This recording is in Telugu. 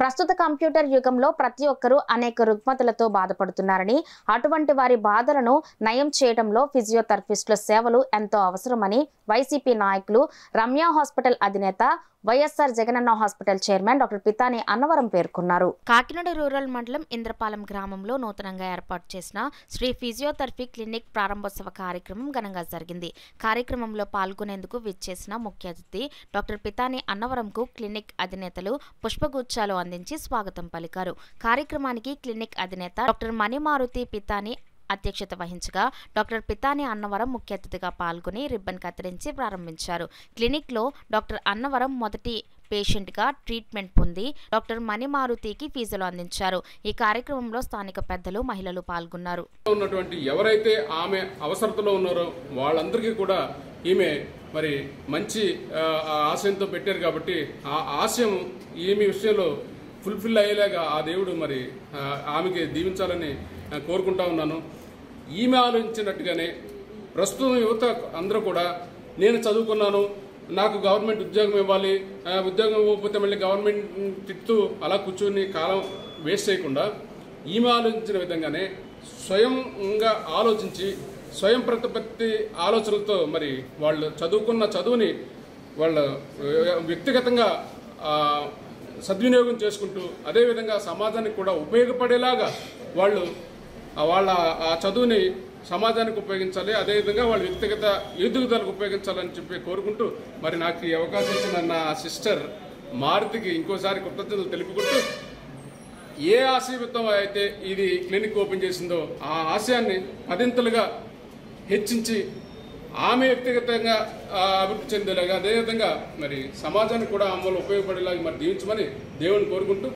ప్రస్తుత కంప్యూటర్ యుగంలో ప్రతి ఒక్కరూ అనేక రుగ్మతలతో బాధపడుతున్నారని, అటువంటి వారి బాధలను నయం చేయడంలో ఫిజియోథెరపిస్టుల సేవలు ఎంతో అవసరమని వైసీపీ నాయకులు, రమ్య హాస్పిటల్ అధినేత, YSR Jagananna hospital chairman doctor Pitani Annavaram పేర్కొన్నారు. కాకినాడ రూరల్ మండలం ఇంద్రపాలెం గ్రామంలో నూతనంగా ఏర్పాటు చేసిన శ్రీ ఫిజియోథెరపీ క్లినిక్ ప్రారంభోత్సవ కార్యక్రమం ఘనంగా జరిగింది. కార్యక్రమంలో పాల్గొనేందుకు విచ్చేసిన ముఖ్య అతిథి డాక్టర్ పితాని అన్నవరంకు క్లినిక్ అధినేతలు పుష్పగుచ్చాలు అందించి స్వాగతం పలికారు. కార్యక్రమానికి క్లినిక్ అధినేత డాక్టర్ మణిమారుతి పితాని అధ్యక్షత వహించగా డాక్టర్ పితాని అన్నవరం ముఖ్య అతిథిగా పాల్గొని రిబ్బన్ కత్తిరించి ప్రారంభించారు. క్లినిక్లో డాక్టర్ అన్నవరం మొదటి పేషెంట్గా ట్రీట్మెంట్ పొంది డాక్టర్ మణిమారుతికి ఫీజులు అందించారు. ఈ కార్యక్రమంలో స్థానిక పెద్దలు, మహిళలు పాల్గొన్నారు. ఎవరైతే ఆమె అవసరతలో ఉన్నారో వాళ్ళందరికీ కూడా ఈమె మరి మంచి ఆశయంతో పెట్టారు కాబట్టి ఆ ఆశయం ఈమె విషయంలో ఫుల్ఫిల్ అయ్యేలాగా ఆ దేవుడు మరి ఆమెకి దీవించాలని కోరుకుంటా ఉన్నాను. ఈమె ఆలోచించినట్టుగానే ప్రస్తుతం యువత అందరూ కూడా నేను చదువుకున్నాను, నాకు గవర్నమెంట్ ఉద్యోగం ఇవ్వాలి, ఉద్యోగం ఇవ్వకపోతే మళ్ళీ గవర్నమెంట్ తిట్టు అలా కూర్చొని కాలం వేస్ట్ చేయకుండా ఈమె ఆలోచించిన విధంగానే స్వయంగా ఆలోచించి స్వయం ప్రతిపత్తి ఆలోచనలతో మరి వాళ్ళు చదువుకున్న చదువుని వాళ్ళు వ్యక్తిగతంగా సద్వినియోగం చేసుకుంటూ అదేవిధంగా సమాజానికి కూడా ఉపయోగపడేలాగా వాళ్ళు వాళ్ళ ఆ చదువుని సమాజానికి ఉపయోగించాలి, అదేవిధంగా వాళ్ళ వ్యక్తిగత ఎదుగుదలకు ఉపయోగించాలని చెప్పి కోరుకుంటూ మరి నాకు ఈ అవకాశం ఇచ్చిన నా సిస్టర్ మారుతికి ఇంకోసారి కృతజ్ఞతలు తెలుపుకుంటూ ఏ ఆశయంతో అయితే ఇది క్లినిక్ ఓపెన్ చేసిందో ఆ ఆశయాన్ని పదింతలుగా హెచ్చించి ఆమె వ్యక్తిగతంగా అభివృద్ధి చెందేలాగా అదేవిధంగా మరి సమాజానికి కూడా అమలు ఉపయోగపడేలాగా మరి దీవించమని దేవుని కోరుకుంటూ